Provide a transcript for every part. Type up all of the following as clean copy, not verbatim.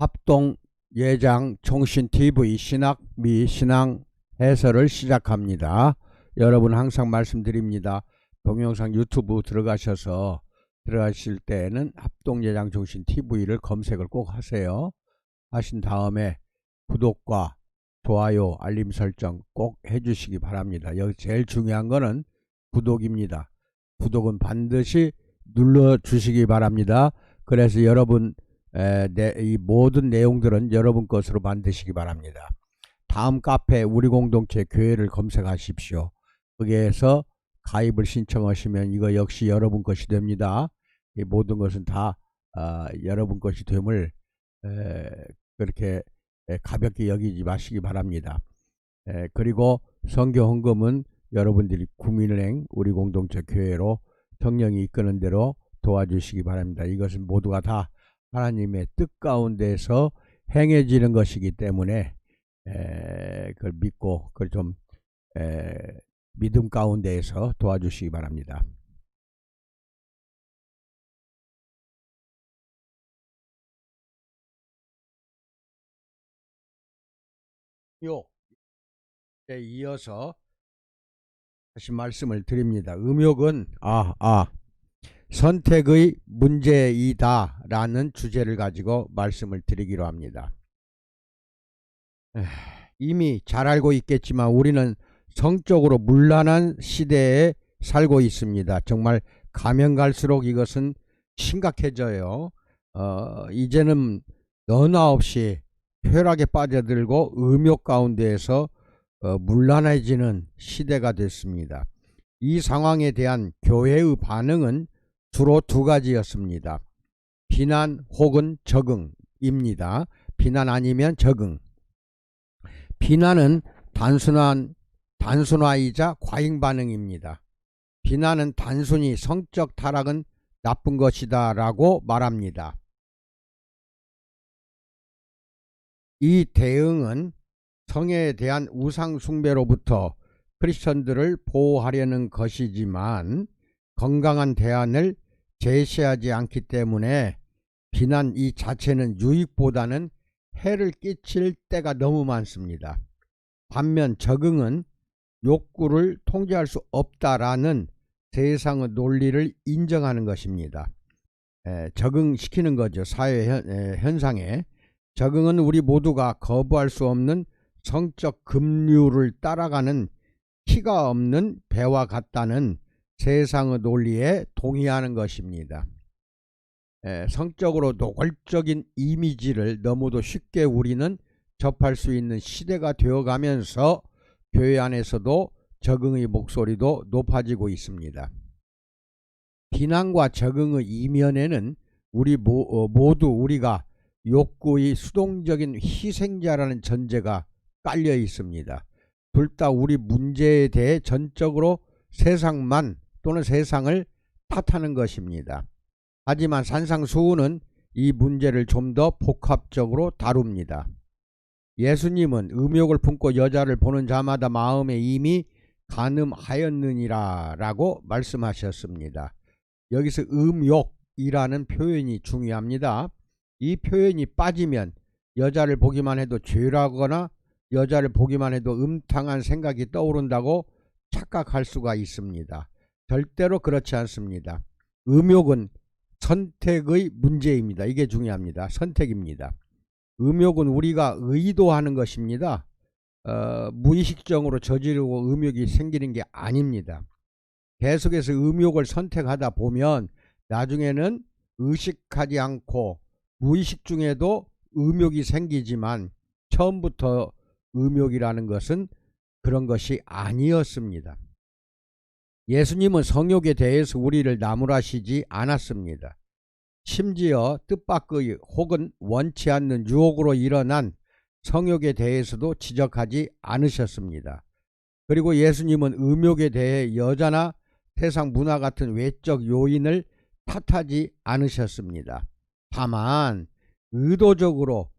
합동 예장 총신 TV 신학 미 신앙 해설을 시작합니다. 여러분 항상 말씀드립니다. 동영상 유튜브 들어가실 때에는 합동 예장 총신 TV를 검색을 꼭 하세요. 하신 다음에 구독과 좋아요 알림 설정 꼭 해주시기 바랍니다. 여기 제일 중요한 거는 구독입니다. 구독은 반드시 눌러 주시기 바랍니다. 그래서 여러분 이 모든 내용들은 여러분 것으로 만드시기 바랍니다. 다음 카페 우리 공동체 교회를 검색하십시오. 거기에서 가입을 신청하시면 이거 역시 여러분 것이 됩니다. 이 모든 것은 다 여러분 것이 됨을 그렇게 가볍게 여기지 마시기 바랍니다. 그리고 선교 헌금은 여러분들이 국민은행 우리 공동체 교회로 성령이 이끄는 대로 도와주시기 바랍니다. 이것은 모두가 다 하나님의 뜻 가운데서 행해지는 것이기 때문에 그걸 믿고 그걸 좀 믿음 가운데에서 도와주시기 바랍니다. 에 이어서 다시 말씀을 드립니다. 음욕은 선택의 문제이다 라는 주제를 가지고 말씀을 드리기로 합니다. 이미 잘 알고 있겠지만 우리는 성적으로 문란한 시대에 살고 있습니다. 정말 가면 갈수록 이것은 심각해져요. 이제는 너나 없이 쾌락에 빠져들고 음욕 가운데에서 문란해지는 시대가 됐습니다. 이 상황에 대한 교회의 반응은 주로 두 가지였습니다. 비난 혹은 적응입니다. 비난 아니면 적응. 비난은 단순화이자 과잉 반응입니다. 비난은 단순히 성적 타락은 나쁜 것이다 라고 말합니다. 이 대응은 성에 대한 우상 숭배로부터 크리스천들을 보호하려는 것이지만 건강한 대안을 제시하지 않기 때문에 비난 이 자체는 유익보다는 해를 끼칠 때가 너무 많습니다. 반면 적응은 욕구를 통제할 수 없다라는 세상의 논리를 인정하는 것입니다. 적응시키는 거죠. 사회 현상에. 적응은 우리 모두가 거부할 수 없는 성적 급류를 따라가는 키가 없는 배와 같다는 세상의 논리에 동의하는 것입니다. 성적으로 노골적인 이미지를 너무도 쉽게 우리는 접할 수 있는 시대가 되어가면서 교회 안에서도 적응의 목소리도 높아지고 있습니다. 비난과 적응의 이면에는 모두 우리가 욕구의 수동적인 희생자라는 전제가 깔려 있습니다. 둘 다 우리 문제에 대해 전적으로 세상만 또는 세상을 탓하는 것입니다. 하지만 산상수훈은 이 문제를 좀 더 복합적으로 다룹니다. 예수님은 음욕을 품고 여자를 보는 자마다 마음에 이미 간음하였느니라 라고 말씀하셨습니다. 여기서 음욕이라는 표현이 중요합니다. 이 표현이 빠지면 여자를 보기만 해도 죄라거나 여자를 보기만 해도 음탕한 생각이 떠오른다고 착각할 수가 있습니다. 절대로 그렇지 않습니다. 음욕은 선택의 문제입니다. 이게 중요합니다. 선택입니다. 음욕은 우리가 의도하는 것입니다. 무의식적으로 저지르고 음욕이 생기는 게 아닙니다. 계속해서 음욕을 선택하다 보면 나중에는 의식하지 않고 무의식 중에도 음욕이 생기지만 처음부터 음욕이라는 것은 그런 것이 아니었습니다. 예수님은 성욕에 대해서 우리를 나무라시지 않았습니다. 심지어 뜻밖의 혹은 원치 않는 유혹으로 일어난 성욕에 대해서도 지적하지 않으셨습니다. 그리고 예수님은 음욕에 대해 여자나 세상 문화 같은 외적 요인을 탓하지 않으셨습니다. 다만 의도적으로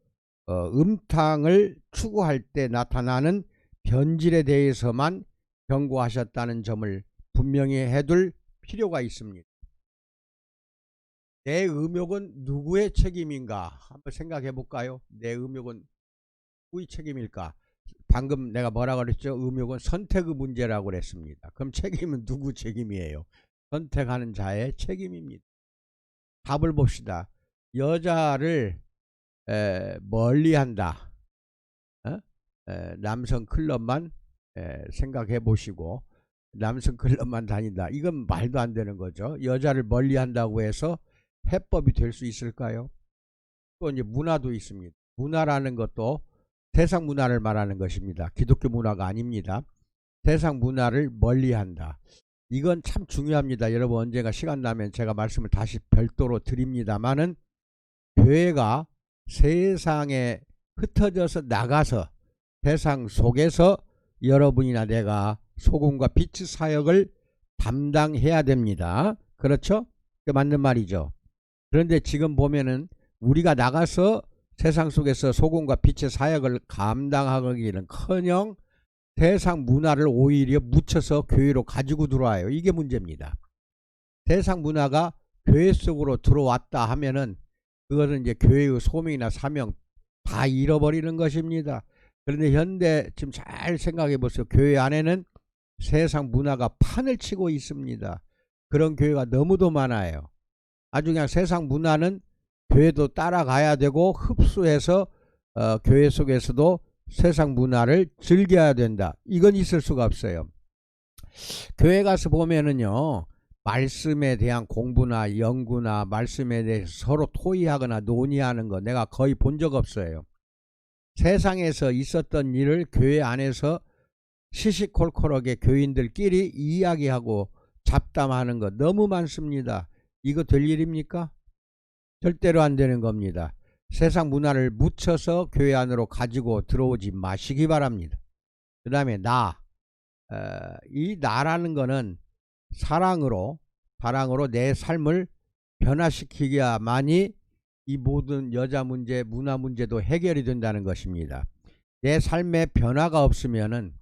음탕을 추구할 때 나타나는 변질에 대해서만 경고하셨다는 점을 분명히 해둘 필요가 있습니다. 내 음욕은 누구의 책임인가 한번 생각해 볼까요? 내 음욕은 누구의 책임일까? 방금 내가 뭐라 그랬죠? 음욕은 선택의 문제라고 그랬습니다. 그럼 책임은 누구 책임이에요? 선택하는 자의 책임입니다. 답을 봅시다. 여자를 멀리한다. 남성 클럽만 생각해 보시고 남성 클럽만 다닌다. 이건 말도 안 되는 거죠. 여자를 멀리한다고 해서 해법이 될 수 있을까요? 또 이제 문화도 있습니다. 문화라는 것도 세상 문화를 말하는 것입니다. 기독교 문화가 아닙니다. 세상 문화를 멀리한다. 이건 참 중요합니다. 여러분 언젠가 시간 나면 제가 말씀을 다시 별도로 드립니다마는 교회가 세상에 흩어져서 나가서 세상 속에서 여러분이나 내가 소금과 빛의 사역을 담당해야 됩니다. 그렇죠? 맞는 말이죠. 그런데 지금 보면은 우리가 나가서 세상 속에서 소금과 빛의 사역을 감당하기는커녕 세상 문화를 오히려 묻혀서 교회로 가지고 들어와요. 이게 문제입니다. 세상 문화가 교회 속으로 들어왔다 하면은 그것은 이제 교회의 소명이나 사명 다 잃어버리는 것입니다. 그런데 현대 지금 잘 생각해 보세요. 교회 안에는 세상 문화가 판을 치고 있습니다. 그런 교회가 너무도 많아요. 아주 그냥 세상 문화는 교회도 따라가야 되고 흡수해서 교회 속에서도 세상 문화를 즐겨야 된다. 이건 있을 수가 없어요. 교회 가서 보면은요. 말씀에 대한 공부나 연구나 말씀에 대해서 서로 토의하거나 논의하는 거 내가 거의 본 적 없어요. 세상에서 있었던 일을 교회 안에서 시시콜콜하게 교인들끼리 이야기하고 잡담하는 거 너무 많습니다. 이거 될 일입니까? 절대로 안 되는 겁니다. 세상 문화를 묻혀서 교회 안으로 가지고 들어오지 마시기 바랍니다. 그 다음에 이 나라는 거는 사랑으로 내 삶을 변화시키기야만이 이 모든 여자 문제, 문화 문제도 해결이 된다는 것입니다. 내 삶에 변화가 없으면은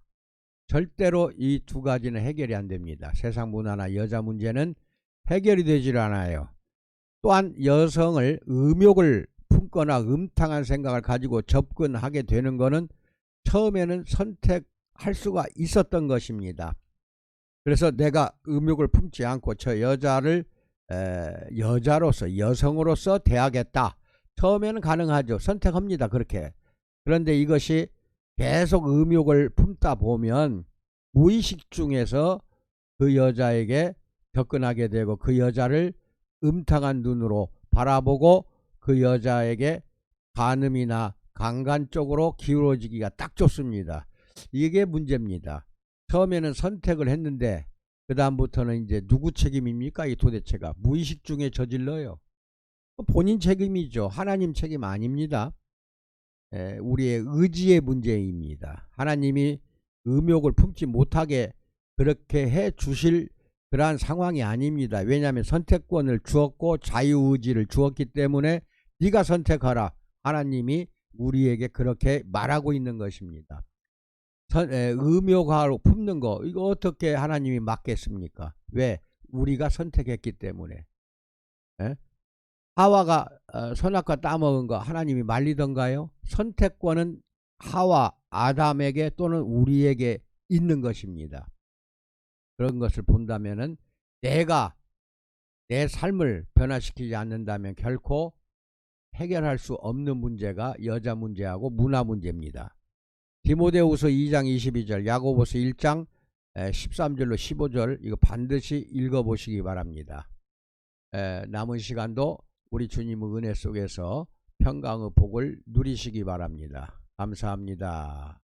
절대로 이 두 가지는 해결이 안 됩니다. 세상 문화나 여자 문제는 해결이 되질 않아요. 또한 여성을 음욕을 품거나 음탕한 생각을 가지고 접근하게 되는 것은 처음에는 선택할 수가 있었던 것입니다. 그래서 내가 음욕을 품지 않고 저 여자를 여자로서 여성으로서 대하겠다. 처음에는 가능하죠. 선택합니다. 그렇게. 그런데 이것이 계속 음욕을 품다 보면 무의식 중에서 그 여자에게 접근하게 되고 그 여자를 음탕한 눈으로 바라보고 그 여자에게 간음이나 강간 쪽으로 기울어지기가 딱 좋습니다. 이게 문제입니다. 처음에는 선택을 했는데 그 다음부터는 이제 누구 책임입니까? 이 도대체가 무의식 중에 저질러요. 본인 책임이죠. 하나님 책임 아닙니다. 우리의 의지의 문제입니다. 하나님이 음욕을 품지 못하게 그렇게 해 주실 그러한 상황이 아닙니다. 왜냐하면 선택권을 주었고 자유의지를 주었기 때문에 네가 선택하라. 하나님이 우리에게 그렇게 말하고 있는 것입니다. 음욕하러 품는 거 이거 어떻게 하나님이 막겠습니까? 왜? 우리가 선택했기 때문에. 하와가 선악과 따먹은 거 하나님이 말리던가요? 선택권은 하와 아담에게 또는 우리에게 있는 것입니다. 그런 것을 본다면은 내가 내 삶을 변화시키지 않는다면 결코 해결할 수 없는 문제가 여자 문제하고 문화 문제입니다. 디모데후서 2장 22절, 야고보서 1장 13절로 15절 이거 반드시 읽어보시기 바랍니다. 남은 시간도 우리 주님의 은혜 속에서 평강의 복을 누리시기 바랍니다. 감사합니다.